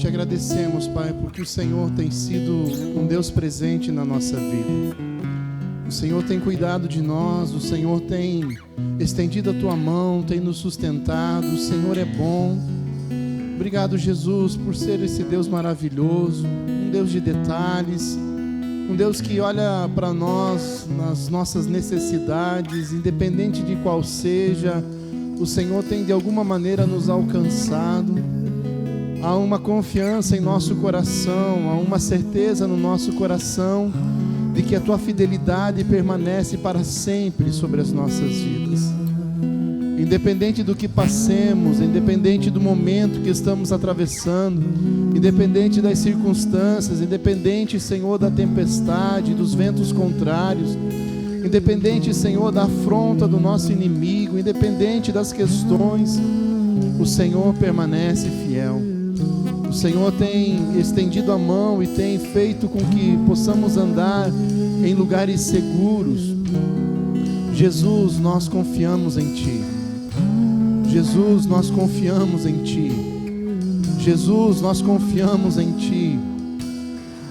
te agradecemos, Pai, porque o Senhor tem sido um Deus presente na nossa vida. O Senhor tem cuidado de nós, o Senhor tem estendido a Tua mão, tem nos sustentado, o Senhor é bom. Obrigado, Jesus, por ser esse Deus maravilhoso, um Deus de detalhes, um Deus que olha para nós nas nossas necessidades, independente de qual seja, o Senhor tem de alguma maneira nos alcançado. Há uma confiança em nosso coração, há uma certeza no nosso coração de que a Tua fidelidade permanece para sempre sobre as nossas vidas. Independente do que passemos, independente do momento que estamos atravessando, independente das circunstâncias, independente, Senhor, da tempestade, dos ventos contrários, independente, Senhor, da afronta do nosso inimigo, independente das questões, o Senhor permanece fiel. O Senhor tem estendido a mão e tem feito com que possamos andar em lugares seguros. Jesus, nós confiamos em Ti. Jesus, nós confiamos em Ti. Jesus, nós confiamos em Ti.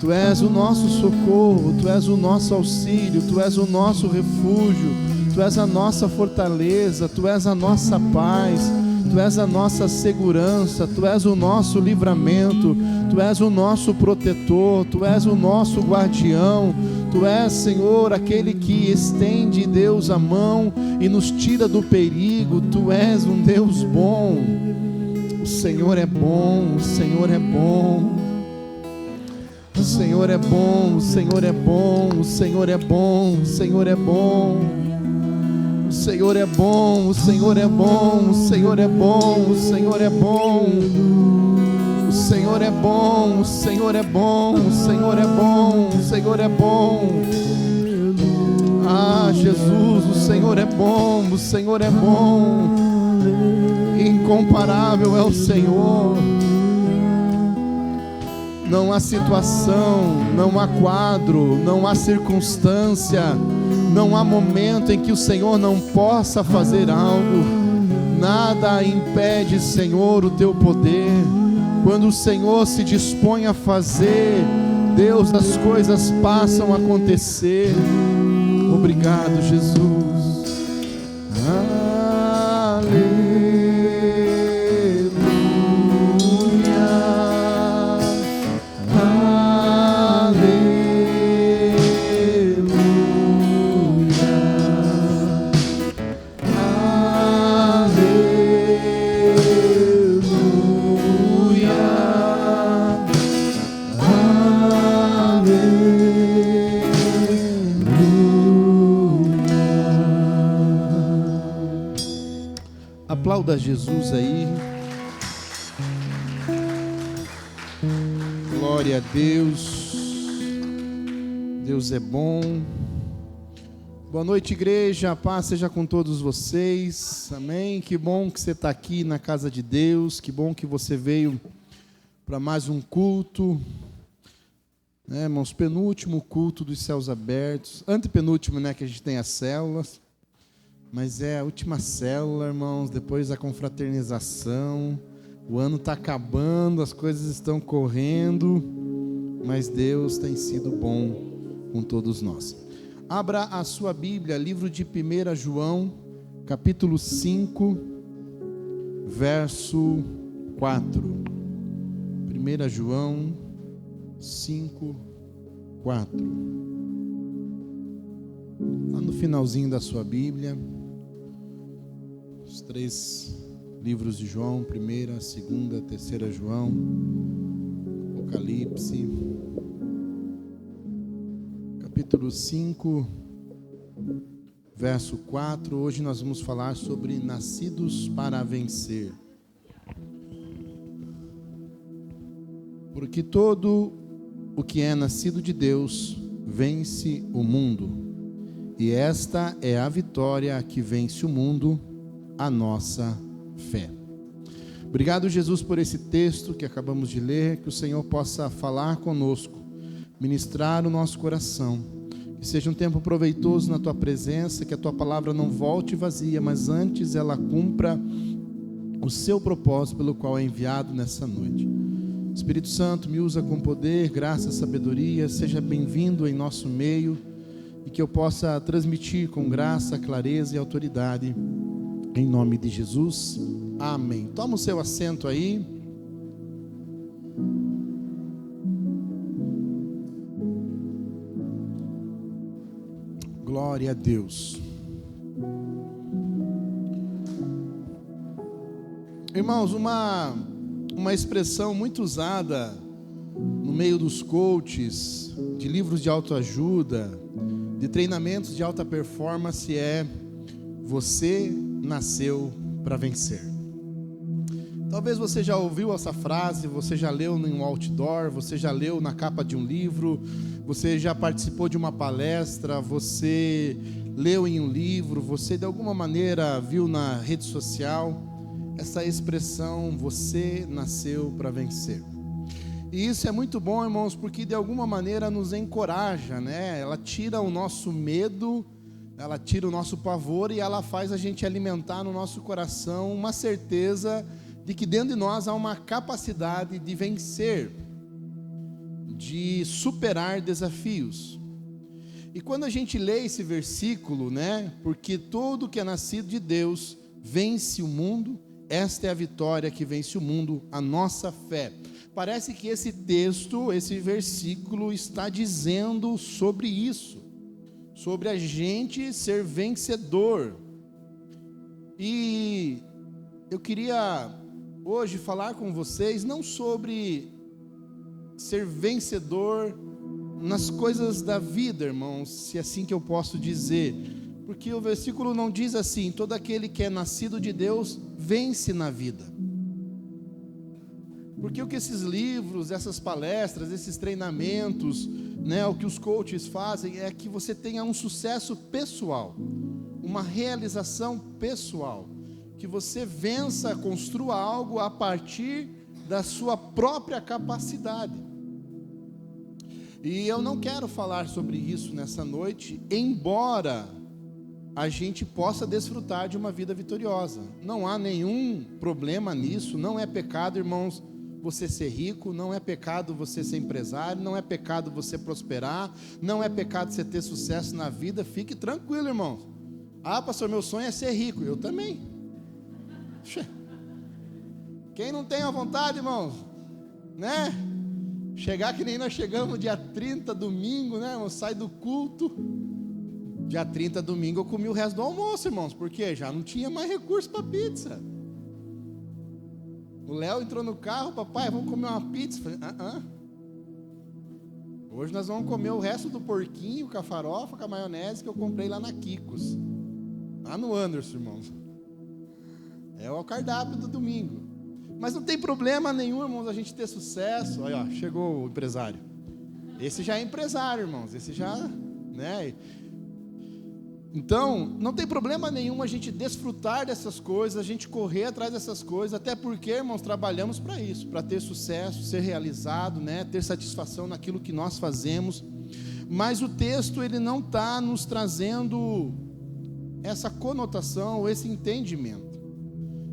Tu és o nosso socorro, Tu és o nosso auxílio, Tu és o nosso refúgio, Tu és a nossa fortaleza, Tu és a nossa paz, Tu és a nossa segurança, Tu és o nosso livramento, Tu és o nosso protetor, Tu és o nosso guardião, Tu és, Senhor, aquele que estende, Deus, a mão e nos tira do perigo. Tu és um Deus bom. O Senhor é bom, o Senhor é bom. O Senhor é bom, o Senhor é bom, o Senhor é bom, o Senhor é bom. O Senhor é bom, o Senhor é bom, o Senhor é bom, o Senhor é bom. O Senhor é bom, o Senhor é bom, o Senhor é bom, o Senhor é bom. Ah, Jesus, o Senhor é bom, o Senhor é bom. Incomparável é o Senhor. Não há situação, não há quadro, não há circunstância, não há momento em que o Senhor não possa fazer algo. Nada impede, Senhor, o Teu poder. Quando o Senhor se dispõe a fazer, Deus, as coisas passam a acontecer. Obrigado, Jesus. Aleluia. Aplauda Jesus aí. Glória a Deus. Deus é bom. Boa noite, igreja. A paz seja com todos vocês. Amém. Que bom que você está aqui na casa de Deus. Que bom que você veio para mais um culto. Irmãos, penúltimo culto dos céus abertos. Antepenúltimo, que a gente tem as células. Mas é a última célula, irmãos, depois a confraternização. O ano está acabando, as coisas estão correndo, mas Deus tem sido bom com todos nós. Abra a sua Bíblia, livro de 1 João, capítulo 5, verso 4. 1 João 5, 4. Lá no finalzinho da sua Bíblia, os 3 livros de João, 1ª, 2ª, 3ª João, Apocalipse, capítulo 5, verso 4. Hoje nós vamos falar sobre nascidos para vencer. Porque todo o que é nascido de Deus vence o mundo. E esta é a vitória que vence o mundo, a nossa fé. Obrigado, Jesus, por esse texto que acabamos de ler. Que o Senhor possa falar conosco, ministrar o nosso coração. Que seja um tempo proveitoso na Tua presença. Que a Tua palavra não volte vazia, mas antes ela cumpra o seu propósito pelo qual é enviado nessa noite. Espírito Santo, me usa com poder, graça, sabedoria, seja bem-vindo em nosso meio e que eu possa transmitir com graça, clareza e autoridade, em nome de Jesus, amém. Toma o seu assento aí. Glória a Deus. Irmãos, uma expressão muito usada no meio dos coaches, de livros de autoajuda, de treinamentos de alta performance é: você nasceu para vencer. Talvez você já ouviu essa frase, você já leu em um outdoor, você já leu na capa de um livro, você já participou de uma palestra, você leu em um livro, você de alguma maneira viu na rede social essa expressão: você nasceu para vencer. E isso é muito bom, irmãos, porque de alguma maneira nos encoraja, né? Ela tira o nosso medo, ela tira o nosso pavor e ela faz a gente alimentar no nosso coração uma certeza de que dentro de nós há uma capacidade de vencer, de superar desafios. E quando a gente lê esse versículo, né? Porque todo que é nascido de Deus vence o mundo, esta é a vitória que vence o mundo, a nossa fé. Parece que esse texto, esse versículo está dizendo sobre isso, sobre a gente ser vencedor. E eu queria hoje falar com vocês não sobre ser vencedor nas coisas da vida, irmãos, se é assim que eu posso dizer, porque o versículo não diz assim: todo aquele que é nascido de Deus vence na vida. Porque o que esses livros, essas palestras, esses treinamentos, né, o que os coaches fazem é que você tenha um sucesso pessoal, uma realização pessoal, que você vença, construa algo a partir da sua própria capacidade. E eu não quero falar sobre isso nessa noite, embora a gente possa desfrutar de uma vida vitoriosa. Não há nenhum problema nisso, não é pecado, irmãos, você ser rico, não é pecado você ser empresário, não é pecado você prosperar, não é pecado você ter sucesso na vida. Fique tranquilo, irmãos. Ah, pastor, meu sonho é ser rico. Eu também. Quem não tem a vontade, irmãos, né? Chegar que nem nós chegamos dia 30, domingo, né, irmãos? Sai do culto. Dia 30, domingo, eu comi o resto do almoço, irmãos, porque já não tinha mais recurso para pizza. O Léo entrou no carro: papai, vamos comer uma pizza. Falei: Hoje nós vamos comer o resto do porquinho com a farofa, com a maionese que eu comprei lá na Kikos, lá no Anderson, irmãos. É o cardápio do domingo. Mas não tem problema nenhum, irmãos, a gente ter sucesso. Olha, ó, chegou o empresário. Esse já é empresário, irmãos. Esse já, né? Então, não tem problema nenhum a gente desfrutar dessas coisas, a gente correr atrás dessas coisas, até porque, irmãos, trabalhamos para isso, para ter sucesso, ser realizado, né? Ter satisfação naquilo que nós fazemos. Mas o texto, ele não está nos trazendo essa conotação, esse entendimento.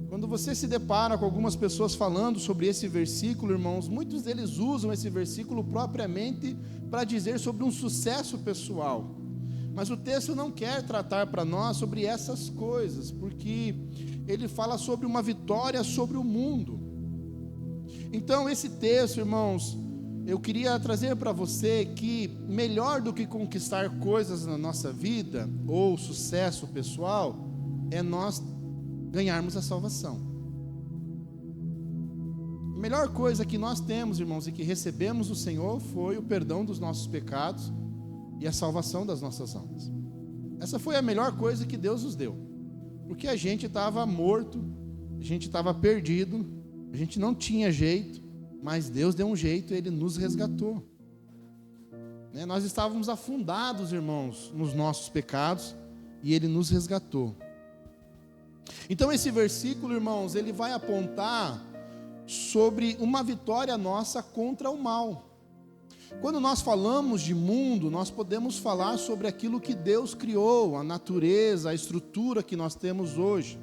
Quando você se depara com algumas pessoas falando sobre esse versículo, irmãos, muitos deles usam esse versículo propriamente para dizer sobre um sucesso pessoal. Mas o texto não quer tratar para nós sobre essas coisas, porque ele fala sobre uma vitória sobre o mundo. Então esse texto, irmãos, eu queria trazer para você que melhor do que conquistar coisas na nossa vida, ou sucesso pessoal, é nós ganharmos a salvação. A melhor coisa que nós temos, irmãos, e que recebemos do Senhor foi o perdão dos nossos pecados e a salvação das nossas almas. Essa foi a melhor coisa que Deus nos deu, porque a gente estava morto, a gente estava perdido, a gente não tinha jeito, mas Deus deu um jeito e Ele nos resgatou, né? Nós estávamos afundados, irmãos, nos nossos pecados e Ele nos resgatou. Então esse versículo, irmãos, ele vai apontar sobre uma vitória nossa contra o mal. Quando nós falamos de mundo, nós podemos falar sobre aquilo que Deus criou, a natureza, a estrutura que nós temos hoje.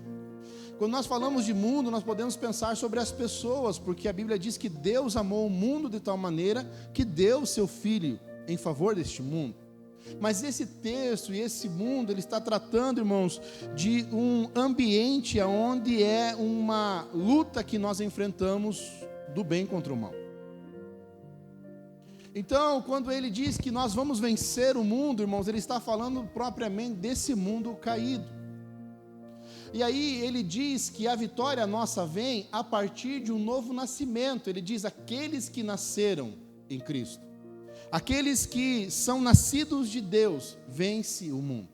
Quando nós falamos de mundo, nós podemos pensar sobre as pessoas, porque a Bíblia diz que Deus amou o mundo de tal maneira que deu o seu Filho em favor deste mundo. Mas esse texto e esse mundo, ele está tratando, irmãos, de um ambiente onde é uma luta que nós enfrentamos do bem contra o mal. Então, quando ele diz que nós vamos vencer o mundo, irmãos, ele está falando propriamente desse mundo caído. E aí ele diz que a vitória nossa vem a partir de um novo nascimento. Ele diz: aqueles que nasceram em Cristo, aqueles que são nascidos de Deus, vence o mundo.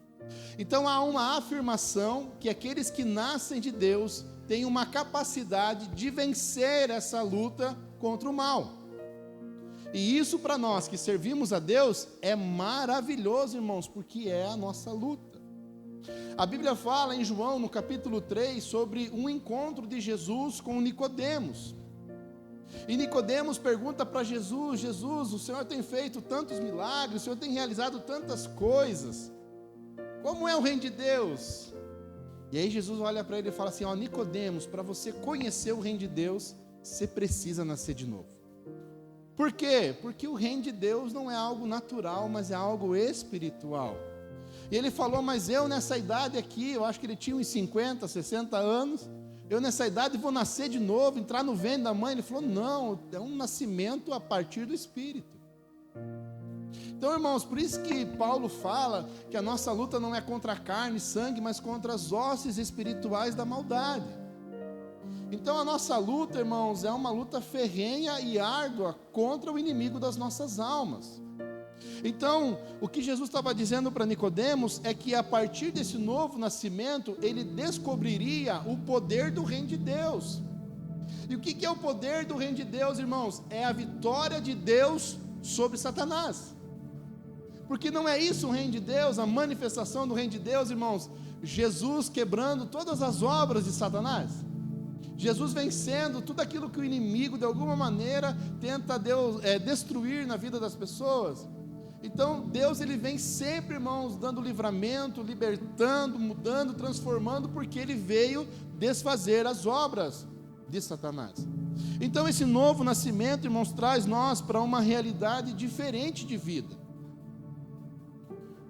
Então há uma afirmação que aqueles que nascem de Deus têm uma capacidade de vencer essa luta contra o mal. E isso para nós que servimos a Deus é maravilhoso, irmãos, porque é a nossa luta. A Bíblia fala em João, no capítulo 3, sobre um encontro de Jesus com Nicodemos. E Nicodemos pergunta para Jesus: Jesus, o Senhor tem feito tantos milagres, o Senhor tem realizado tantas coisas, como é o reino de Deus? E aí Jesus olha para ele e fala assim: ó, Nicodemos, para você conhecer o reino de Deus, você precisa nascer de novo. Por quê? Porque o reino de Deus não é algo natural, mas é algo espiritual. E ele falou: mas eu nessa idade aqui, eu acho que ele tinha uns 50, 60 anos, eu nessa idade vou nascer de novo, entrar no ventre da mãe. Ele falou: não, é um nascimento a partir do Espírito. Então, irmãos, por isso que Paulo fala que a nossa luta não é contra a carne e sangue, mas contra as hostes espirituais da maldade. Então a nossa luta, irmãos, é uma luta ferrenha e árdua contra o inimigo das nossas almas. Então, o que Jesus estava dizendo para Nicodemos é que a partir desse novo nascimento, ele descobriria o poder do reino de Deus. E o que é o poder do reino de Deus, irmãos? É a vitória de Deus sobre Satanás. Porque não é isso o reino de Deus, a manifestação do reino de Deus, irmãos? Jesus quebrando todas as obras de Satanás. Jesus vencendo tudo aquilo que o inimigo de alguma maneira tenta destruir na vida das pessoas. Então Deus, ele vem sempre, irmãos, dando livramento, libertando, mudando, transformando, porque ele veio desfazer as obras de Satanás. Então esse novo nascimento, irmãos, traz nós para uma realidade diferente de vida.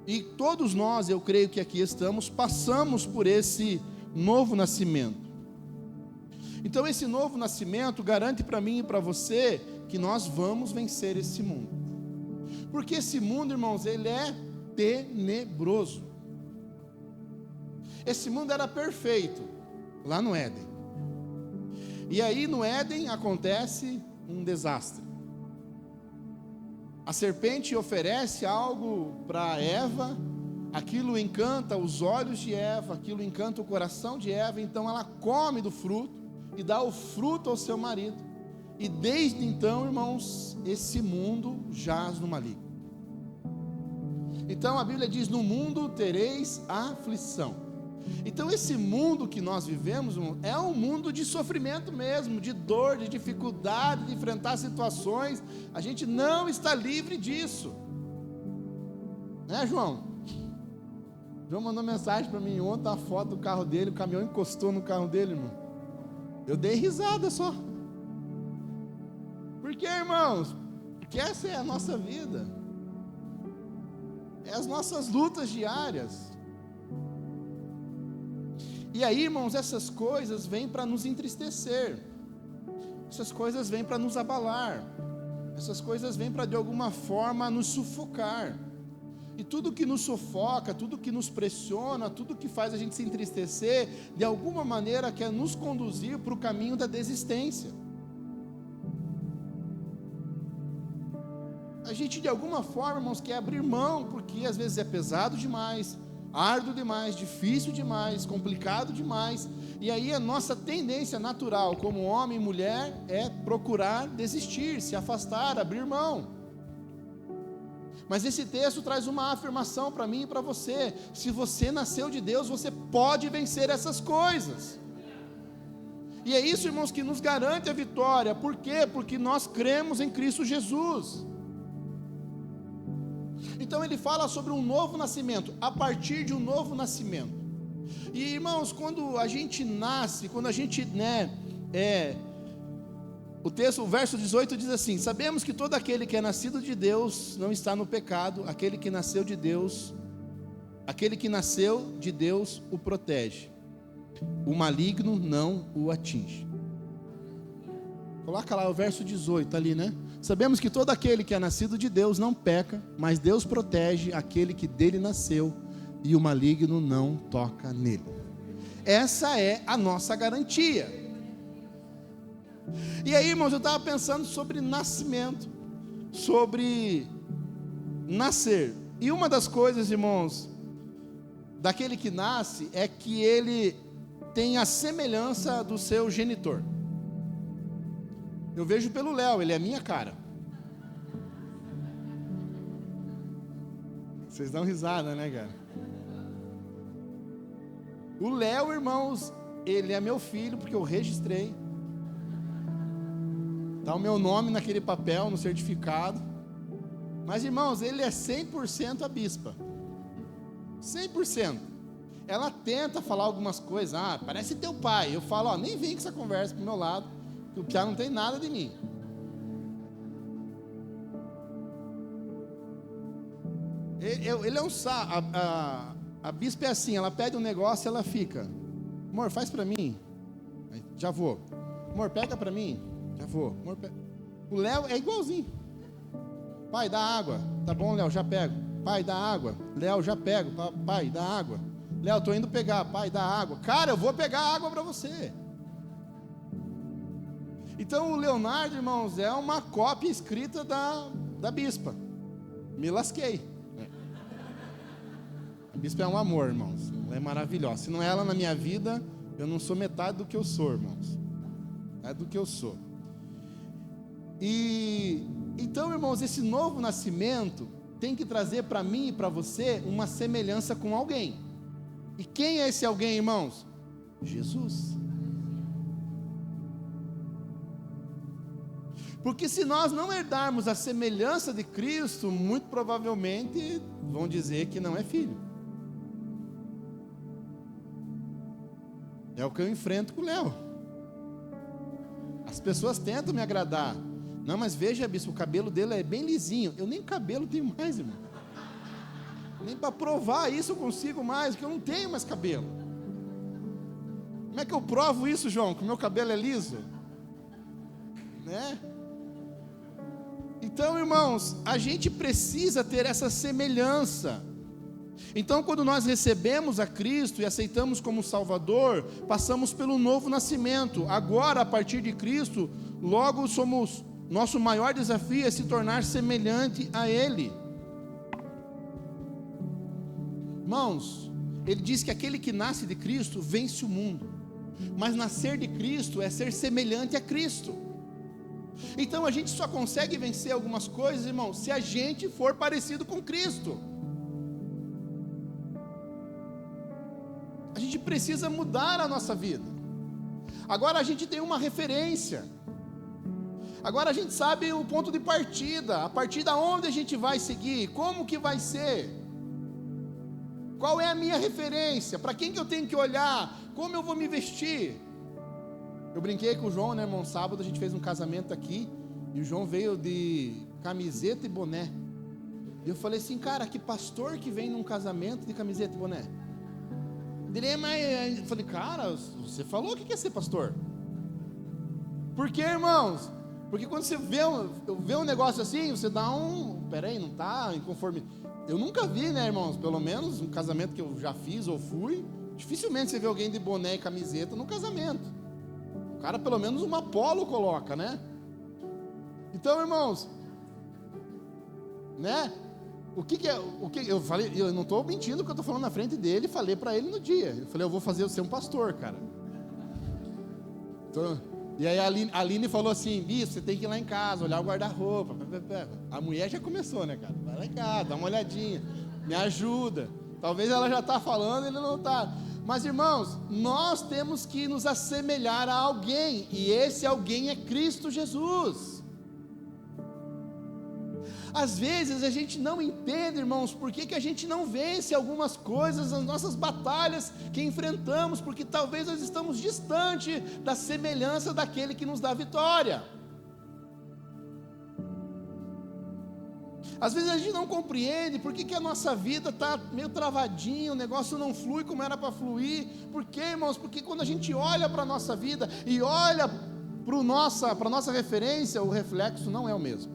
E todos nós, eu creio que aqui estamos, passamos por esse novo nascimento. Então esse novo nascimento garante para mim e para você que nós vamos vencer esse mundo. Porque esse mundo, irmãos, ele é tenebroso. Esse mundo era perfeito lá no Éden. E aí no Éden acontece um desastre. A serpente oferece algo para Eva, aquilo encanta os olhos de Eva, aquilo encanta o coração de Eva, então ela come do fruto e dá o fruto ao seu marido. E desde então, irmãos, esse mundo jaz no maligno. Então a Bíblia diz: no mundo tereis aflição. Então esse mundo que nós vivemos é um mundo de sofrimento mesmo, de dor, de dificuldade, de enfrentar situações. A gente não está livre disso, né, João? João mandou mensagem para mim ontem, a foto do carro dele, o caminhão encostou no carro dele, irmão. Eu dei risada só. Por quê, irmãos? Porque essa é a nossa vida, é as nossas lutas diárias. E aí, irmãos, essas coisas vêm para nos entristecer, essas coisas vêm para nos abalar, essas coisas vêm para de alguma forma nos sufocar. E tudo que nos sufoca, tudo que nos pressiona, tudo que faz a gente se entristecer, de alguma maneira quer nos conduzir para o caminho da desistência. A gente de alguma forma, irmãos, quer abrir mão, porque às vezes é pesado demais, árduo demais, difícil demais, complicado demais. E aí a nossa tendência natural como homem e mulher é procurar desistir, se afastar, abrir mão. Mas esse texto traz uma afirmação para mim e para você: se você nasceu de Deus, você pode vencer essas coisas. E é isso, irmãos, que nos garante a vitória. Por quê? Porque nós cremos em Cristo Jesus. Então ele fala sobre um novo nascimento, a partir de um novo nascimento. E irmãos, quando a gente nasce, quando a gente, o verso 18 diz assim: sabemos que todo aquele que é nascido de Deus não está no pecado, aquele que nasceu de Deus o protege, o maligno não o atinge. Coloca lá o verso 18 ali, né? Sabemos que todo aquele que é nascido de Deus não peca, mas Deus protege aquele que dele nasceu, e o maligno não toca nele. Essa é a nossa garantia. E aí, irmãos, eu estava pensando sobre nascimento, sobre nascer. E uma das coisas, irmãos, daquele que nasce é que ele tem a semelhança do seu genitor. Eu vejo pelo Léo, ele é a minha cara. Vocês dão risada, né, cara? O Léo, irmãos, ele é meu filho porque eu registrei. Está o meu nome naquele papel, no certificado. Mas, irmãos, ele é 100% a bispa. 100%. Ela tenta falar algumas coisas. Parece teu pai. Eu falo, nem vem com essa conversa pro meu lado, que o piá não tem nada de mim. Ele é um a bispa é assim, ela pede um negócio e ela fica: amor, faz para mim. Já vou. Amor, pega para mim. Já vou. Amor, pega. O Léo é igualzinho. Pai, dá água. Tá bom, Léo, já pego. Pai, dá água. Léo, já pego. Pai, dá água. Léo, tô indo pegar. Pai, dá água. Cara, eu vou pegar água para você. Então o Leonardo, irmãos, é uma cópia escrita da bispa. Me lasquei. A bispa é um amor, irmãos. Ela é maravilhosa. Se não é ela na minha vida, eu não sou metade do que eu sou, irmãos. É do que eu sou. E então, irmãos, esse novo nascimento tem que trazer para mim e para você uma semelhança com alguém. E quem é esse alguém, irmãos? Jesus. Porque se nós não herdarmos a semelhança de Cristo, muito provavelmente vão dizer que não é filho. É o que eu enfrento com o Léo. As pessoas tentam me agradar. Não, mas veja, bispo, o cabelo dele é bem lisinho. Eu nem cabelo tenho mais, irmão. Nem para provar isso eu consigo mais, porque eu não tenho mais cabelo. Como é que eu provo isso, João? Que o meu cabelo é liso? Né? Então, irmãos, a gente precisa ter essa semelhança. Então, quando nós recebemos a Cristo e aceitamos como Salvador, passamos pelo novo nascimento. Agora, a partir de Cristo, logo nosso maior desafio é se tornar semelhante a Ele. Irmãos, ele diz que aquele que nasce de Cristo vence o mundo. Mas nascer de Cristo é ser semelhante a Cristo. Então a gente só consegue vencer algumas coisas, irmão, se a gente for parecido com Cristo. A gente precisa mudar a nossa vida. Agora a gente tem uma referência. Agora a gente sabe o ponto de partida. A partir da onde a gente vai seguir, como que vai ser. Qual é a minha referência? Para quem que eu tenho que olhar? Como eu vou me vestir? Eu brinquei com o João, né, irmão? Sábado a gente fez um casamento aqui e o João veio de camiseta e boné. E eu falei assim, cara, que pastor que vem num casamento de camiseta e boné? Eu falei, cara, você falou que quer ser pastor? Por quê, irmãos? Porque quando você vê um negócio assim, você dá peraí, não está inconforme. Eu nunca vi, né, irmãos? Pelo menos um casamento que eu já fiz ou fui, dificilmente você vê alguém de boné e camiseta no casamento. O cara pelo menos uma polo coloca, né? Então, irmãos, né? O que eu falei? Eu não estou mentindo, que eu estou falando na frente dele. Falei para ele no dia. Eu falei, eu vou fazer você um pastor, cara. Então, e aí a Aline falou assim, bicho, você tem que ir lá em casa, olhar o guarda-roupa. A mulher já começou, né, cara? Vai lá em casa, dá uma olhadinha, me ajuda. Talvez ela já está falando, ele não está. Mas, irmãos, nós temos que nos assemelhar a alguém, e esse alguém é Cristo Jesus. Às vezes a gente não entende, irmãos, por que a gente não vence algumas coisas, as nossas batalhas que enfrentamos, porque talvez nós estamos distante da semelhança daquele que nos dá vitória. Às vezes a gente não compreende por que a nossa vida está meio travadinha, o negócio não flui como era para fluir. Por quê, irmãos? Porque quando a gente olha para a nossa vida e olha para a nossa referência, o reflexo não é o mesmo.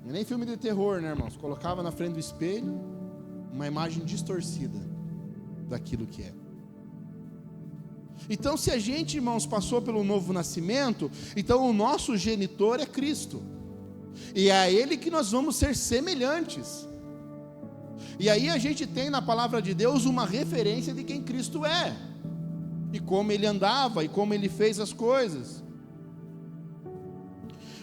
Não é nem filme de terror, né, irmãos? Colocava na frente do espelho uma imagem distorcida daquilo que é. Então, se a gente, irmãos, passou pelo novo nascimento, então o nosso genitor é Cristo, e é a Ele que nós vamos ser semelhantes. E aí a gente tem na palavra de Deus uma referência de quem Cristo é, e como Ele andava, e como Ele fez as coisas.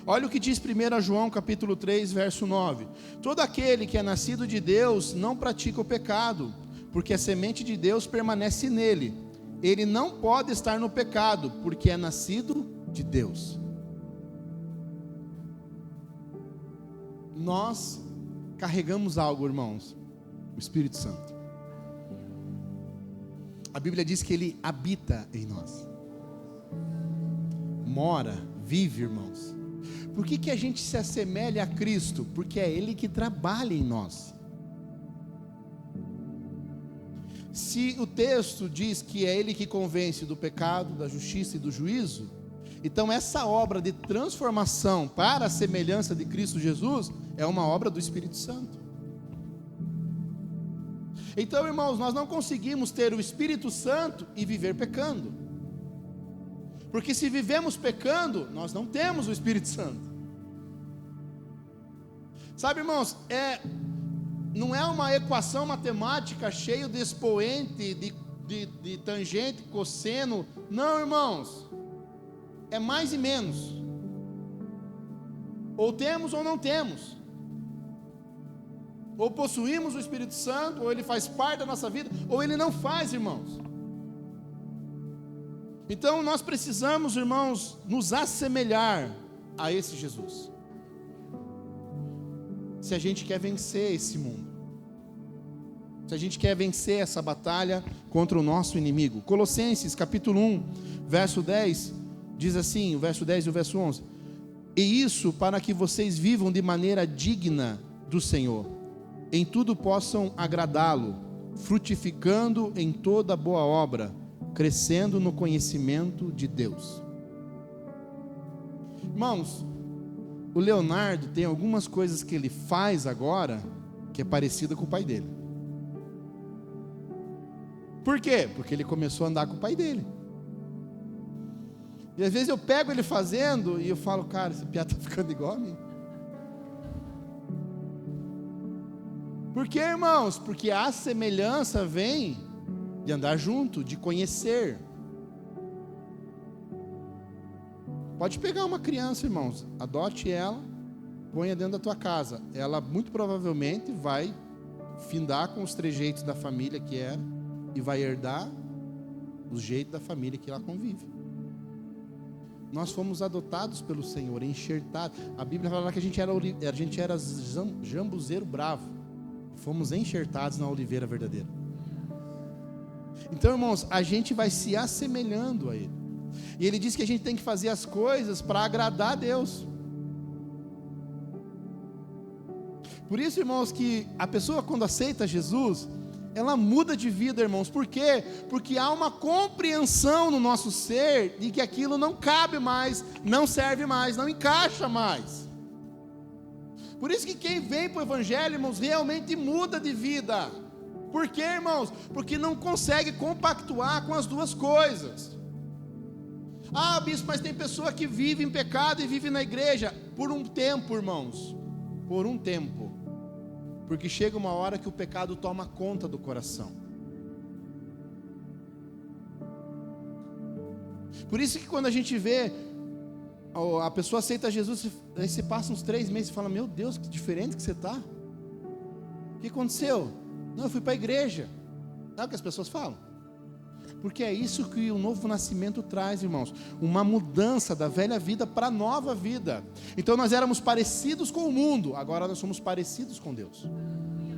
Olha o que diz 1 João capítulo 3, verso 9: todo aquele que é nascido de Deus não pratica o pecado, porque a semente de Deus permanece nele. Ele não pode estar no pecado, porque é nascido de Deus. Nós carregamos algo, irmãos, o Espírito Santo. A Bíblia diz que Ele habita em nós, mora, vive, irmãos. Por que a gente se assemelha a Cristo? Porque é Ele que trabalha em nós. Se o texto diz que é Ele que convence do pecado, da justiça e do juízo, então essa obra de transformação para a semelhança de Cristo Jesus é uma obra do Espírito Santo. Então, irmãos, nós não conseguimos ter o Espírito Santo e viver pecando, porque se vivemos pecando, nós não temos o Espírito Santo. Sabe, irmãos, não é uma equação matemática cheia de expoente, de tangente, cosseno. Não, irmãos, é mais e menos. Ou temos ou não temos. Ou possuímos o Espírito Santo, ou ele faz parte da nossa vida, ou ele não faz, irmãos. Então nós precisamos, irmãos, nos assemelhar a esse Jesus, se a gente quer vencer esse mundo, se a gente quer vencer essa batalha contra o nosso inimigo. Colossenses capítulo 1, verso 10, diz assim, o verso 10 e o verso 11: e isso para que vocês vivam de maneira digna do Senhor, em tudo possam agradá-lo, frutificando em toda boa obra, crescendo no conhecimento de Deus. Irmãos, o Leonardo tem algumas coisas que ele faz agora que é parecida com o pai dele. Por quê? Porque ele começou a andar com o pai dele. E às vezes eu pego ele fazendo e eu falo, cara, esse piá está ficando igual a mim. Por quê, irmãos? Porque a semelhança vem de andar junto, de conhecer. Pode pegar uma criança, irmãos, adote ela, ponha dentro da tua casa. Ela muito provavelmente vai findar com os trejeitos da família que era e vai herdar os jeitos da família que ela convive. Nós fomos adotados pelo Senhor, enxertados. A Bíblia fala que a gente era jambuzeiro bravo. Fomos enxertados na oliveira verdadeira. Então, irmãos, a gente vai se assemelhando a Ele. E Ele diz que a gente tem que fazer as coisas para agradar a Deus. Por isso, irmãos, que a pessoa quando aceita Jesus, ela muda de vida, irmãos. Por quê? Porque há uma compreensão no nosso ser de que aquilo não cabe mais, não serve mais, não encaixa mais. Por isso que quem vem para o Evangelho, irmãos, realmente muda de vida. Por quê, irmãos? Porque não consegue compactuar com as duas coisas. Ah, bispo, mas tem pessoa que vive em pecado e vive na igreja. Por um tempo, irmãos. Por um tempo. Porque chega uma hora que o pecado toma conta do coração. Por isso que quando a gente vê a pessoa aceita Jesus, aí se passa uns 3 meses e fala, meu Deus, que diferente que você está. O que aconteceu? Não, eu fui para a igreja. Sabe o que as pessoas falam? Porque é isso que o novo nascimento traz, irmãos. Uma mudança da velha vida para a nova vida. Então nós éramos parecidos com o mundo, agora nós somos parecidos com Deus.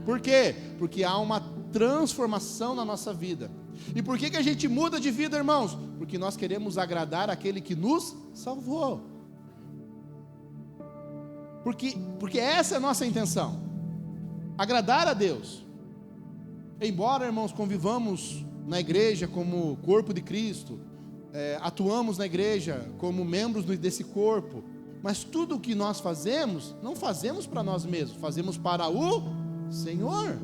Por quê? Porque há uma transformação na nossa vida. E por que a gente muda de vida, irmãos? Porque nós queremos agradar aquele que nos salvou. Porque essa é a nossa intenção. Agradar a Deus. Embora, irmãos, convivamos na igreja como corpo de Cristo, atuamos na igreja como membros desse corpo, mas tudo o que nós fazemos, não fazemos para nós mesmos, fazemos para o Senhor.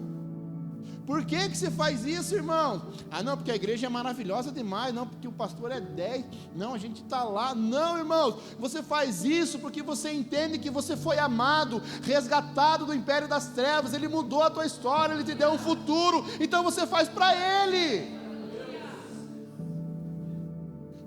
Por que você faz isso, irmão? Não, porque a igreja é maravilhosa demais. Não, porque o pastor é 10. Não, a gente está lá. Não, irmãos, você faz isso porque você entende que você foi amado, resgatado do império das trevas. Ele mudou a tua história, Ele te deu um futuro. Então você faz para Ele.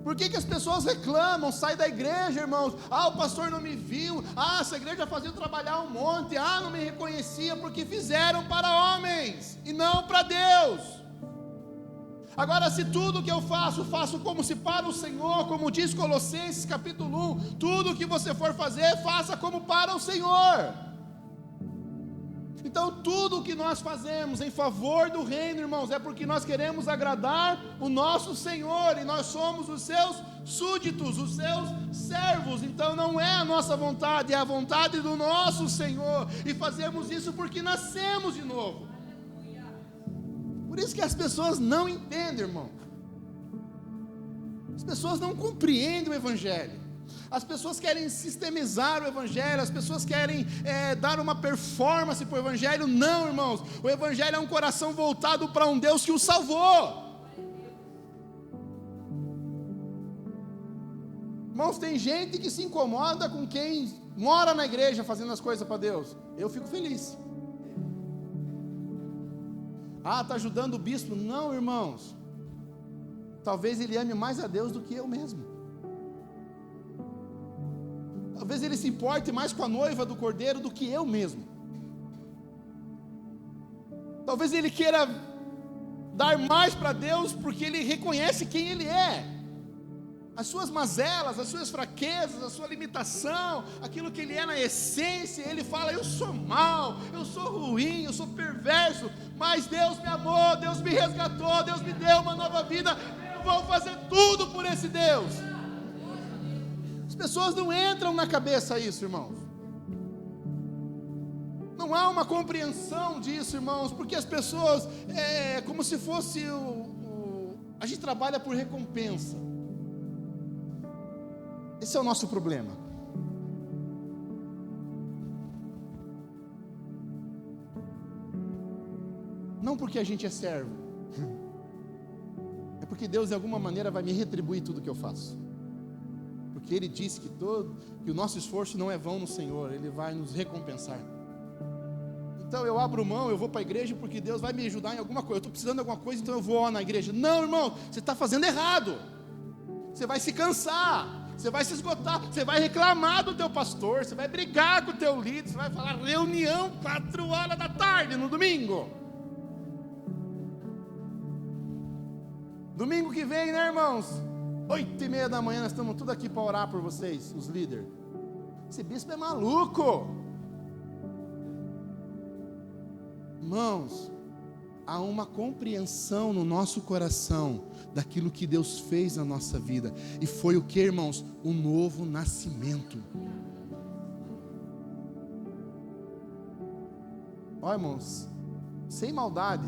Por que as pessoas reclamam, saem da igreja, irmãos? O pastor não me viu. Essa igreja fazia trabalhar um monte. Não me reconhecia, porque fizeram para homens e não para Deus. Agora, se tudo que eu faço como se para o Senhor, como diz Colossenses capítulo 1, tudo que você for fazer, faça como para o Senhor. Então tudo o que nós fazemos em favor do reino, irmãos, é porque nós queremos agradar o nosso Senhor, e nós somos os seus súditos, os seus servos. Então não é a nossa vontade, é a vontade do nosso Senhor, e fazemos isso porque nascemos de novo. Por isso que as pessoas não entendem, irmão. As pessoas não compreendem o Evangelho. As pessoas querem sistemizar o Evangelho, as pessoas querem dar uma performance para o Evangelho. Não, irmãos, o Evangelho é um coração voltado para um Deus que o salvou. Irmãos, tem gente que se incomoda com quem mora na igreja fazendo as coisas para Deus. Eu fico feliz. Está ajudando o bispo? Não, irmãos, talvez ele ame mais a Deus do que eu mesmo. Talvez ele se importe mais com a noiva do cordeiro do que eu mesmo. Talvez ele queira dar mais para Deus porque ele reconhece quem ele é. As suas mazelas, as suas fraquezas, a sua limitação, aquilo que ele é na essência. Ele fala: eu sou mau, eu sou ruim, eu sou perverso, mas Deus me amou, Deus me resgatou, Deus me deu uma nova vida. Eu vou fazer tudo por esse Deus. As pessoas não entram na cabeça isso, irmãos. Não há uma compreensão disso, irmãos, porque as pessoas, como se fosse a gente trabalha por recompensa. Esse é o nosso problema. Não porque a gente é servo, é porque Deus de alguma maneira vai me retribuir tudo que eu faço. Porque Ele disse que o nosso esforço não é vão no Senhor, Ele vai nos recompensar. Então eu abro mão, eu vou para a igreja porque Deus vai me ajudar em alguma coisa. Eu estou precisando de alguma coisa, então eu vou na igreja. Não, irmão, você está fazendo errado. Você vai se cansar, você vai se esgotar, você vai reclamar do teu pastor, você vai brigar com o teu líder, você vai falar reunião 4 horas da tarde no domingo. Domingo que vem, né, irmãos? 8:30 da manhã, nós estamos tudo aqui para orar por vocês, os líderes. Esse bispo é maluco. Irmãos, há uma compreensão no nosso coração daquilo que Deus fez na nossa vida. E foi o que, irmãos? Um novo nascimento. Ó, irmãos, sem maldade,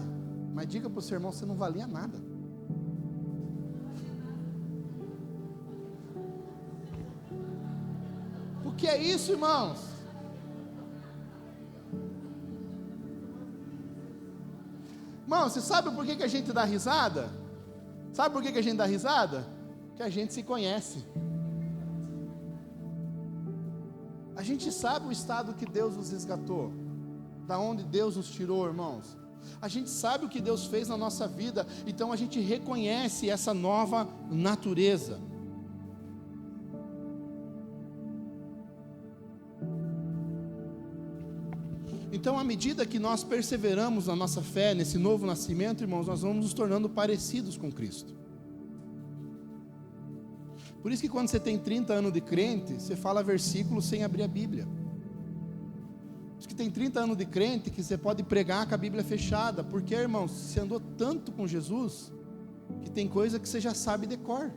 mas diga para o seu irmão: você não valia nada. O que é isso, irmãos? Irmão, você sabe por que a gente dá risada? Sabe por que a gente dá risada? Porque a gente se conhece. A gente sabe o estado que Deus nos resgatou, da onde Deus nos tirou, irmãos. A gente sabe o que Deus fez na nossa vida, então a gente reconhece essa nova natureza. Então, à medida que nós perseveramos na nossa fé, nesse novo nascimento, irmãos, nós vamos nos tornando parecidos com Cristo. Por isso que quando você tem 30 anos de crente, você fala versículo sem abrir a Bíblia. Por isso que tem 30 anos de crente que você pode pregar com a Bíblia fechada. Porque, irmão, você andou tanto com Jesus, que tem coisa que você já sabe de cor.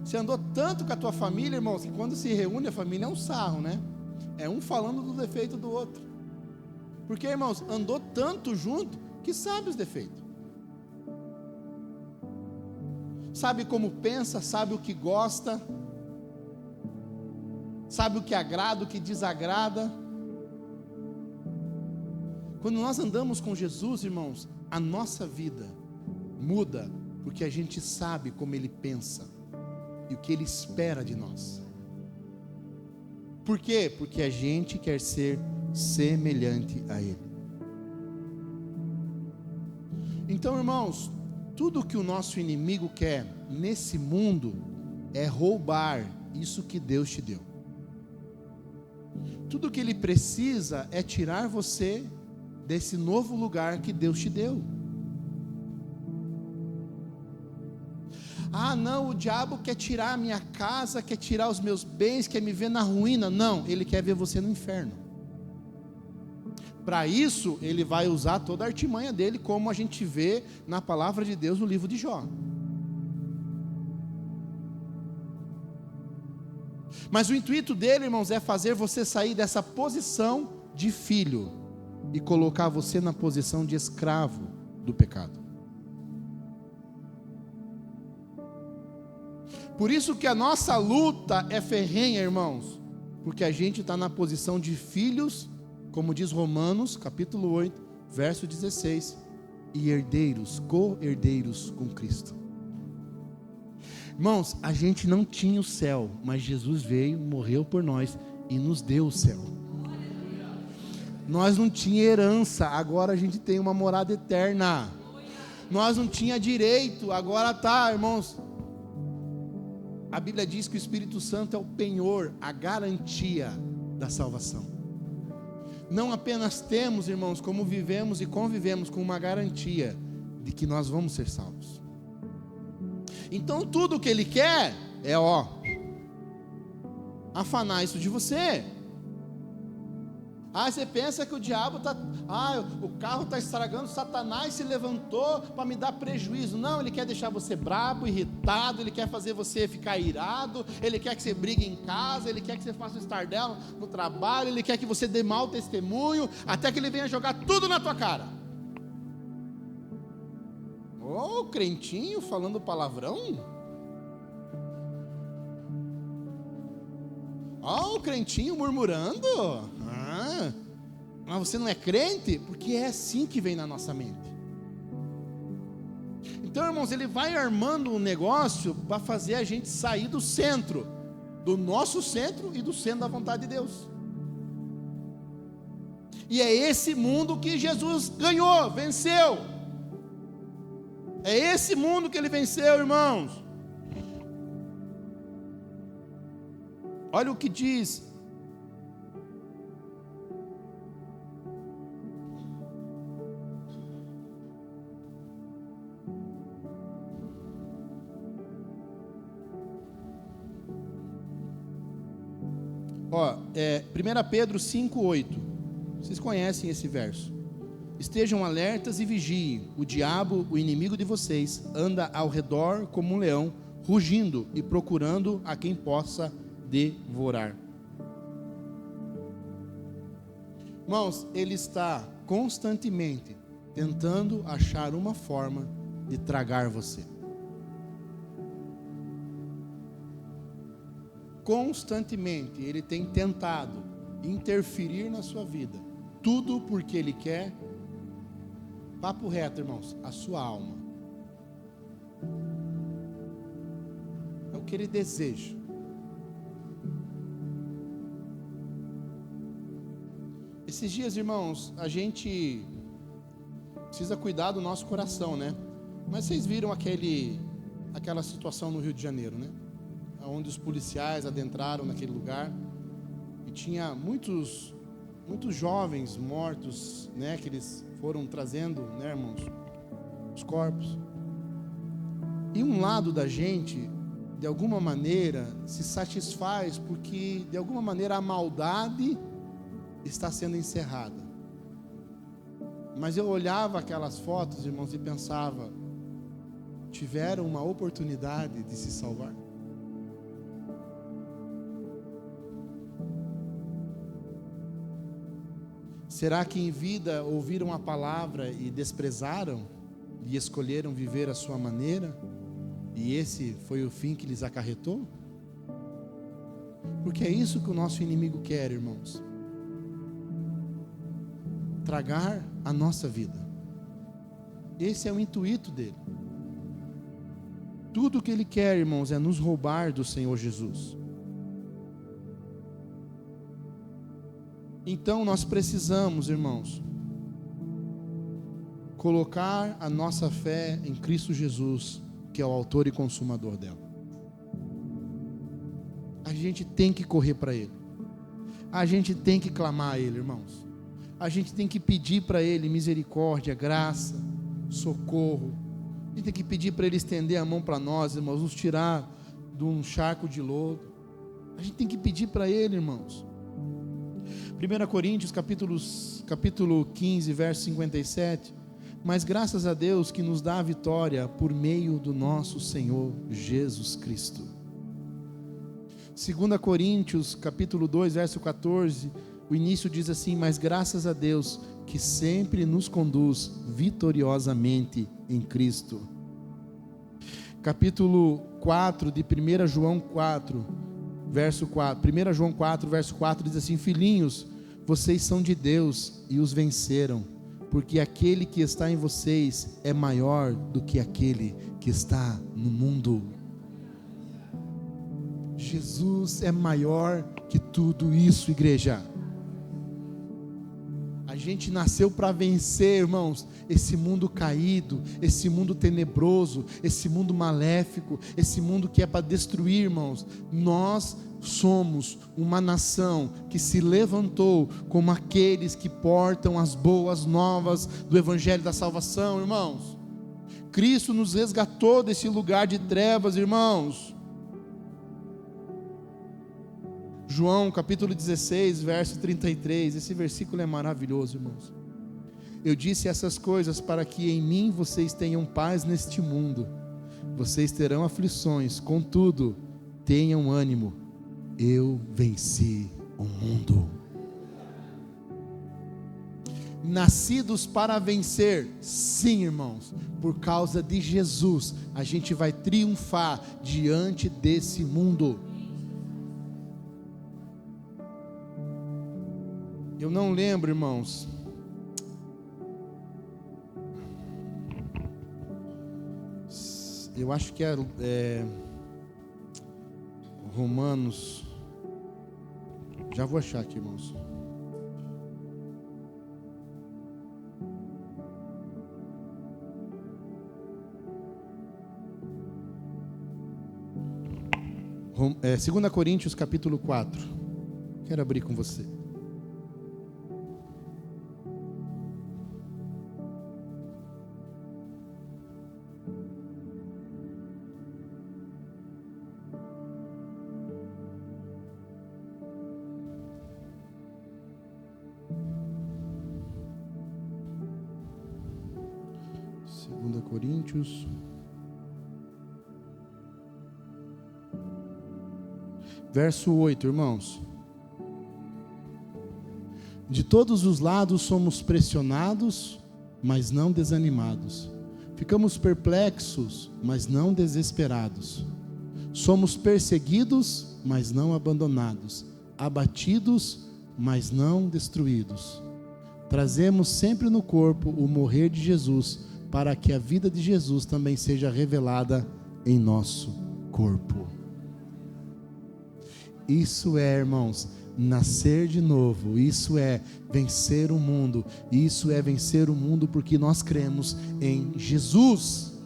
Você andou tanto com a tua família, irmãos, que quando se reúne a família é um sarro, né? É um falando do defeito do outro. Porque, irmãos, andou tanto junto que sabe os defeitos. Sabe como pensa, sabe o que gosta, sabe o que agrada, o que desagrada. Quando nós andamos com Jesus, irmãos, a nossa vida muda, porque a gente sabe como Ele pensa e o que Ele espera de nós. Por quê? Porque a gente quer ser semelhante a Ele. Então, irmãos, tudo que o nosso inimigo quer nesse mundo é roubar isso que Deus te deu. Tudo que ele precisa é tirar você desse novo lugar que Deus te deu. Ah, não, o diabo quer tirar a minha casa, quer tirar os meus bens, quer me ver na ruína. Não, ele quer ver você no inferno. Para isso, ele vai usar toda a artimanha dele, como a gente vê na palavra de Deus no livro de Jó. Mas o intuito dele, irmãos, é fazer você sair dessa posição de filho e colocar você na posição de escravo do pecado. Por isso que a nossa luta é ferrenha, irmãos, porque a gente está na posição de filhos, como diz Romanos, capítulo 8, verso 16, e herdeiros, co-herdeiros com Cristo. Irmãos, a gente não tinha o céu, mas Jesus veio, morreu por nós e nos deu o céu. Nós não tinha herança, agora a gente tem uma morada eterna. Nós não tinha direito, agora tá, irmãos. A Bíblia diz que o Espírito Santo é o penhor, a garantia da salvação. Não apenas temos, irmãos, como vivemos e convivemos com uma garantia de que nós vamos ser salvos. Então tudo o que ele quer é, afanar isso de você. Você pensa que o diabo está, o carro está estragando, Satanás se levantou para me dar prejuízo. Não, ele quer deixar você brabo, irritado, ele quer fazer você ficar irado, ele quer que você brigue em casa, ele quer que você faça um estardelo no trabalho, ele quer que você dê mau testemunho, até que ele venha jogar tudo na tua cara. O crentinho falando palavrão? O crentinho murmurando? Mas você não é crente? Porque é assim que vem na nossa mente. Então, irmãos, ele vai armando um negócio para fazer a gente sair do centro, do nosso centro e do centro da vontade de Deus. E é esse mundo que Jesus ganhou, venceu. É esse mundo que ele venceu, irmãos. Olha o que diz Ó, 1 Pedro 5,8. Vocês conhecem esse verso. Estejam alertas e vigiem. O diabo, o inimigo de vocês, anda ao redor como um leão, rugindo e procurando a quem possa devorar. Irmãos, ele está constantemente tentando achar uma forma de tragar você. Constantemente ele tem tentado interferir na sua vida. Tudo porque ele quer, papo reto, irmãos, a sua alma. É o que ele deseja. Esses dias, irmãos, a gente precisa cuidar do nosso coração, né? Mas vocês viram aquela situação no Rio de Janeiro, né? Onde os policiais adentraram naquele lugar e tinha muitos jovens mortos, né? Que eles foram trazendo, né, irmãos? Os corpos. E um lado da gente, de alguma maneira, se satisfaz porque, de alguma maneira, a maldade está sendo encerrada. Mas eu olhava aquelas fotos, irmãos, e pensava: tiveram uma oportunidade de se salvar? Será que em vida ouviram a palavra e desprezaram e escolheram viver a sua maneira? E esse foi o fim que lhes acarretou? Porque é isso que o nosso inimigo quer, irmãos: tragar a nossa vida. Esse é o intuito dele. Tudo que ele quer, irmãos, é nos roubar do Senhor Jesus. Então nós precisamos, irmãos, colocar a nossa fé em Cristo Jesus, que é o autor e consumador dela. A gente tem que correr para Ele. A gente tem que clamar a Ele, irmãos. A gente tem que pedir para Ele misericórdia, graça, socorro. A gente tem que pedir para Ele estender a mão para nós, irmãos, nos tirar de um charco de lodo. A gente tem que pedir para Ele, irmãos. 1 Coríntios capítulo 15, verso 57. Mas graças a Deus que nos dá a vitória por meio do nosso Senhor Jesus Cristo. 2 Coríntios capítulo 2, verso 14. O início diz assim: mas graças a Deus que sempre nos conduz vitoriosamente em Cristo. Capítulo 4 de 1 João 4, verso 4. 1 João 4, verso 4 diz assim: filhinhos, vocês são de Deus e os venceram, porque aquele que está em vocês é maior do que aquele que está no mundo. Jesus é maior que tudo isso, igreja. A gente nasceu para vencer, irmãos, esse mundo caído, esse mundo tenebroso, esse mundo maléfico, esse mundo que é para destruir, irmãos. Nós somos uma nação que se levantou como aqueles que portam as boas novas do Evangelho da salvação, irmãos. Cristo nos resgatou desse lugar de trevas, irmãos. João capítulo 16, verso 33, esse versículo é maravilhoso, irmãos. Eu disse essas coisas para que em mim vocês tenham paz neste mundo. Vocês terão aflições, contudo, tenham ânimo. Eu venci o mundo. Nascidos para vencer, sim, irmãos. Por causa de Jesus, a gente vai triunfar diante desse mundo. Eu não lembro, irmãos. Eu acho que é Romanos. Já vou achar aqui, irmãos. É, 2 Coríntios capítulo 4. Quero abrir com você. Coríntios, verso 8, irmãos. De todos os lados somos pressionados, mas não desanimados. Ficamos perplexos, mas não desesperados. Somos perseguidos, mas não abandonados. Abatidos, mas não destruídos. Trazemos sempre no corpo o morrer de Jesus, para que a vida de Jesus também seja revelada em nosso corpo. Isso é, irmãos, nascer de novo. Isso é vencer o mundo. Isso é vencer o mundo porque nós cremos em Jesus.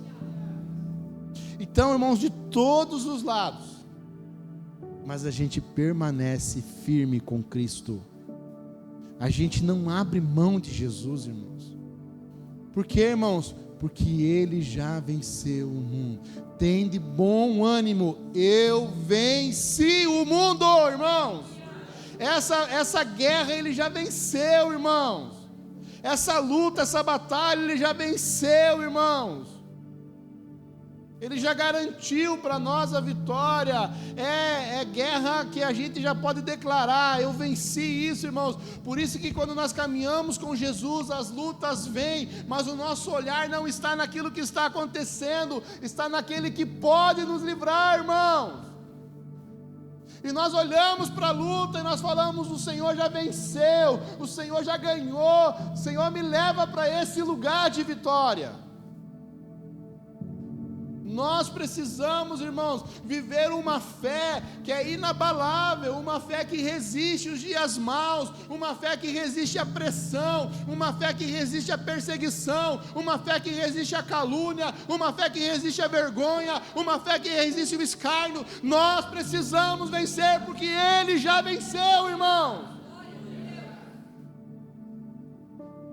Então, irmãos, de todos os lados, mas a gente permanece firme com Cristo. A gente não abre mão de Jesus, irmãos. Por quê, irmãos? porque Ele já venceu o mundo. Tem de bom ânimo, eu venci o mundo, irmãos. Essa guerra Ele já venceu, irmãos. Essa luta, essa batalha Ele já venceu, irmãos. Ele já garantiu para nós a vitória. É guerra que a gente já pode declarar: eu venci isso, irmãos. Por isso que quando nós caminhamos com Jesus, as lutas vêm, mas o nosso olhar não está naquilo que está acontecendo, está naquele que pode nos livrar, irmãos. E nós olhamos para a luta e nós falamos: o Senhor já venceu, o Senhor já ganhou, o Senhor me leva para esse lugar de vitória. Nós precisamos, irmãos, viver uma fé que é inabalável, uma fé que resiste os dias maus, uma fé que resiste à pressão, uma fé que resiste à perseguição, uma fé que resiste à calúnia, uma fé que resiste à vergonha, uma fé que resiste ao escárnio. Nós precisamos vencer, porque Ele já venceu, irmãos.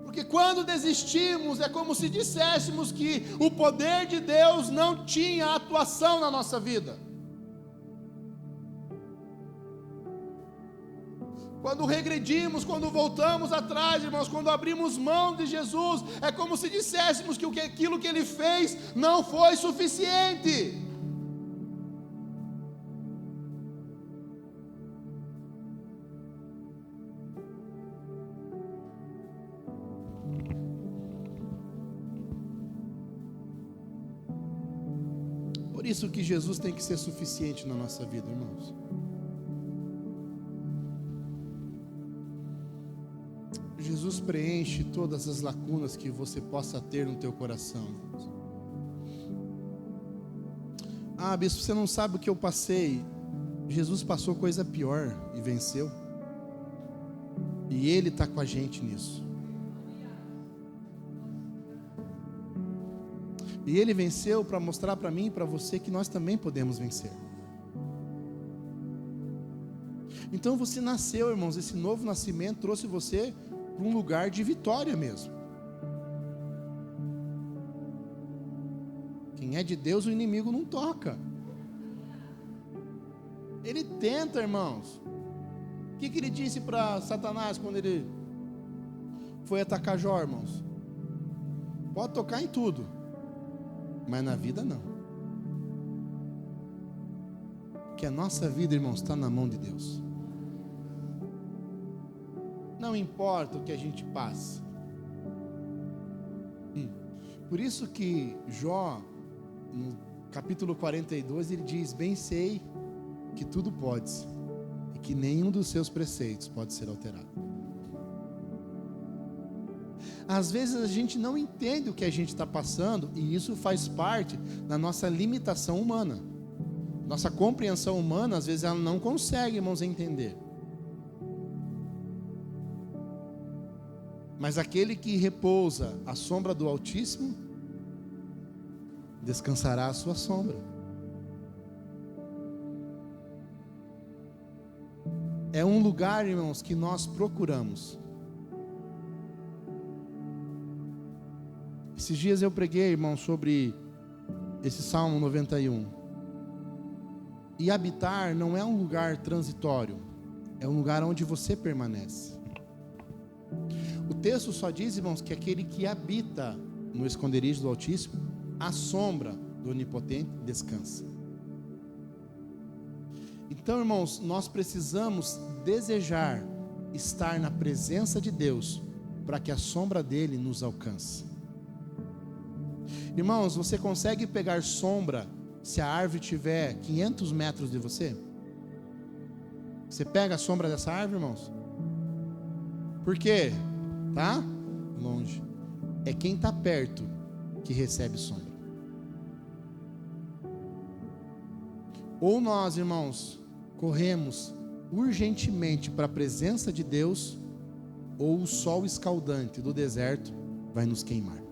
Porque quando desistimos, é como se disséssemos que o poder de Deus não tinha atuação na nossa vida. Quando regredimos, quando voltamos atrás, irmãos, quando abrimos mão de Jesus, é como se disséssemos que aquilo que Ele fez não foi suficiente. Por isso que Jesus tem que ser suficiente na nossa vida, irmãos. Jesus preenche todas as lacunas que você possa ter no teu coração, irmãos. Ah, bispo, você não sabe o que eu passei. Jesus passou coisa pior e venceu. E Ele está com a gente nisso. E Ele venceu para mostrar para mim e para você que nós também podemos vencer. Então você nasceu, irmãos, esse novo nascimento trouxe você para um lugar de vitória mesmo. Quem é de Deus, o inimigo não toca. Ele tenta, irmãos. O que ele disse para Satanás quando ele foi atacar Jó, irmãos? Pode tocar em tudo, mas na vida não. Que a nossa vida, irmãos, está na mão de Deus. Não importa o que a gente passa. Por isso que Jó, no capítulo 42, ele diz: bem sei que tudo podes, e que nenhum dos seus preceitos pode ser alterado. Às vezes a gente não entende o que a gente está passando, e isso faz parte da nossa limitação humana. Nossa compreensão humana, às vezes ela não consegue, irmãos, entender. Mas aquele que repousa à sombra do Altíssimo, descansará à sua sombra. É um lugar, irmãos, que nós procuramos. Esses dias eu preguei, irmão, sobre esse Salmo 91. E habitar não é um lugar transitório, é um lugar onde você permanece. O texto só diz, irmãos, que aquele que habita no esconderijo do Altíssimo, à sombra do Onipotente, descansa. Então, irmãos, nós precisamos desejar estar na presença de Deus, para que a sombra dele nos alcance. Irmãos, você consegue pegar sombra se a árvore tiver 500 metros de você? Você pega a sombra dessa árvore, irmãos? Por quê? Tá longe. É quem está perto que recebe sombra. Ou nós, irmãos, corremos urgentemente para a presença de Deus, ou o sol escaldante do deserto vai nos queimar.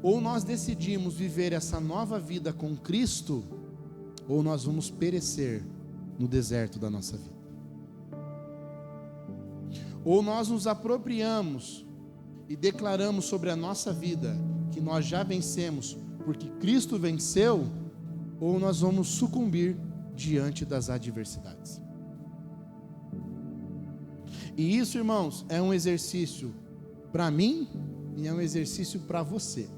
Ou nós decidimos viver essa nova vida com Cristo, ou nós vamos perecer no deserto da nossa vida. Ou nós nos apropriamos e declaramos sobre a nossa vida que nós já vencemos porque Cristo venceu, ou nós vamos sucumbir diante das adversidades. E isso, irmãos, é um exercício para mim e é um exercício para você.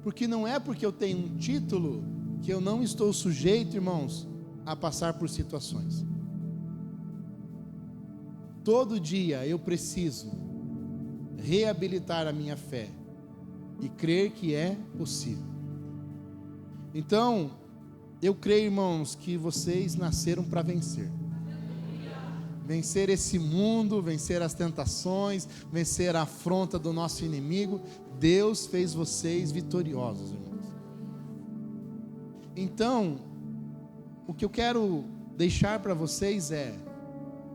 Porque não é porque eu tenho um título que eu não estou sujeito, irmãos, a passar por situações. Todo dia eu preciso reabilitar a minha fé e crer que é possível. Então, eu creio, irmãos, que vocês nasceram para vencer. Vencer esse mundo, vencer as tentações, vencer a afronta do nosso inimigo. Deus fez vocês vitoriosos, irmãos. Então, o que eu quero deixar para vocês é: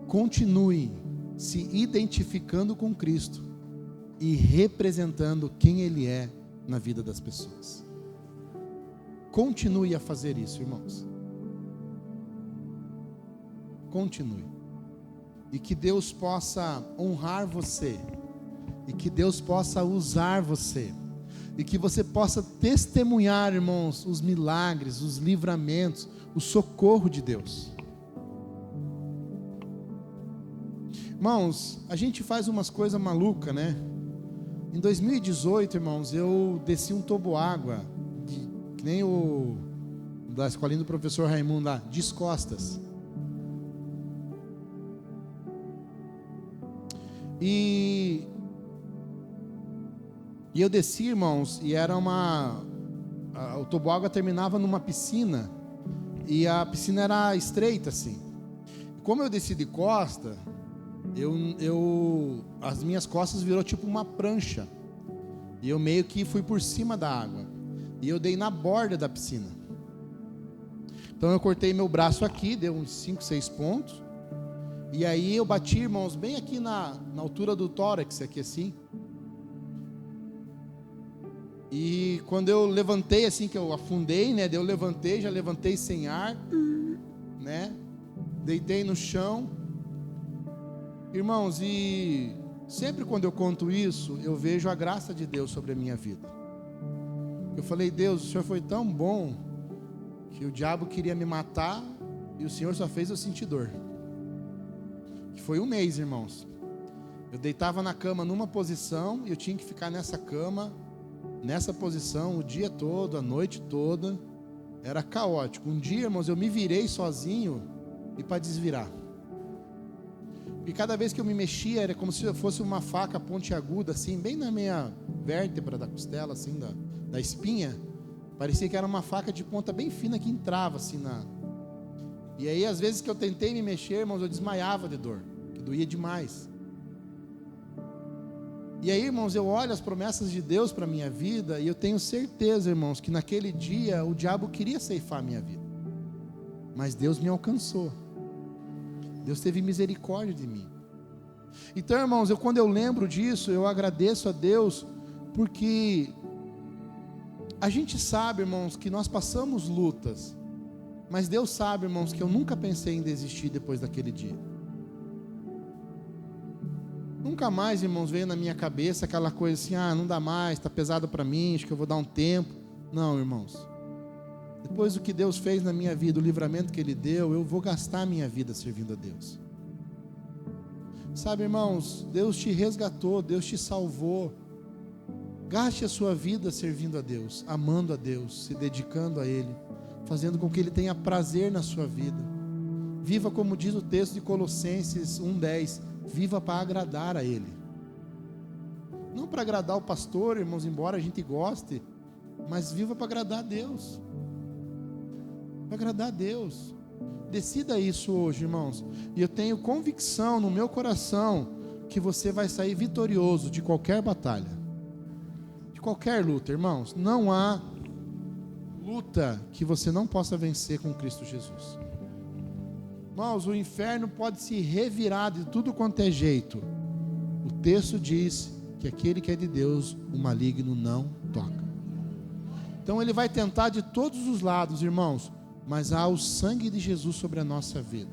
continue se identificando com Cristo e representando quem Ele é na vida das pessoas. Continue a fazer isso, irmãos. Continue. E que Deus possa honrar você, e que Deus possa usar você, e que você possa testemunhar, irmãos, os milagres, os livramentos, o socorro de Deus. Irmãos, a gente faz umas coisas malucas, né? Em 2018, irmãos, eu desci um toboágua, que nem o da escolinha do professor Raimundo lá, descostas. E eu desci, irmãos, e era o toboágua terminava numa piscina, e a piscina era estreita assim. Como eu desci de costa, as minhas costas virou tipo uma prancha, e eu meio que fui por cima da água, e eu dei na borda da piscina. Então eu cortei meu braço aqui, deu uns 5, 6 pontos. E aí eu bati, irmãos, bem aqui na altura do tórax, aqui assim. E quando eu levantei, assim, que eu afundei, né? Eu levantei, já levantei sem ar, né? Deitei no chão. Irmãos, e sempre quando eu conto isso, eu vejo a graça de Deus sobre a minha vida. Eu falei: Deus, o Senhor foi tão bom que o diabo queria me matar e o Senhor só fez eu sentir dor. Foi um mês, irmãos. Eu deitava na cama numa posição e eu tinha que ficar nessa cama, nessa posição o dia todo, a noite toda. Era caótico. Um dia, irmãos, eu me virei sozinho e para desvirar. E cada vez que eu me mexia era como se fosse uma faca pontiaguda, assim, bem na minha vértebra da costela, assim, da espinha. Parecia que era uma faca de ponta bem fina que entrava assim na... E aí, às vezes que eu tentei me mexer, irmãos, eu desmaiava de dor, que doía demais. E aí, irmãos, eu olho as promessas de Deus para a minha vida, e eu tenho certeza, irmãos, que naquele dia o diabo queria ceifar a minha vida. Mas Deus me alcançou. Deus teve misericórdia de mim. Então, irmãos, quando eu lembro disso, eu agradeço a Deus, porque a gente sabe, irmãos, que nós passamos lutas, mas Deus sabe, irmãos, que eu nunca pensei em desistir depois daquele dia. Nunca mais, irmãos, veio na minha cabeça aquela coisa assim: ah, não dá mais, está pesado para mim, acho que eu vou dar um tempo. Não, irmãos. Depois do que Deus fez na minha vida, o livramento que Ele deu, eu vou gastar a minha vida servindo a Deus. Sabe, irmãos, Deus te resgatou, Deus te salvou. Gaste a sua vida servindo a Deus, amando a Deus, se dedicando a Ele, fazendo com que Ele tenha prazer na sua vida. Viva como diz o texto de Colossenses 1:10, viva para agradar a Ele. Não para agradar o pastor, irmãos, embora a gente goste, mas viva para agradar a Deus. Para agradar a Deus. Decida isso hoje, irmãos. E eu tenho convicção no meu coração que você vai sair vitorioso de qualquer batalha, de qualquer luta, irmãos. Não há luta que você não possa vencer com Cristo Jesus. Irmãos, o inferno pode se revirar de tudo quanto é jeito. O texto diz que aquele que é de Deus, o maligno não toca. Então ele vai tentar de todos os lados, irmãos, mas há o sangue de Jesus sobre a nossa vida.